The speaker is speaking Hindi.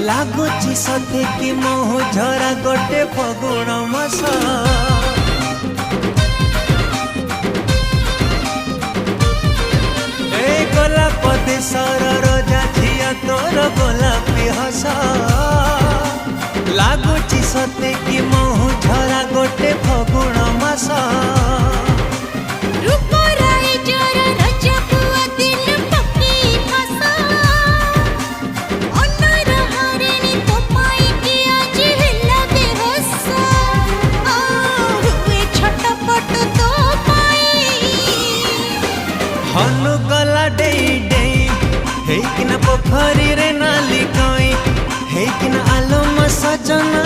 लागुची सते कि मोह झरा गोटे फगुण मास ए गोलाप देशर रजा झिया तोर गोलापी हस लागुची सते कि मोह झरा गोटे फगुण मास हनु गला डेई डेई हेकिना पोखरी रे नाली कई हेकिना आलम सजना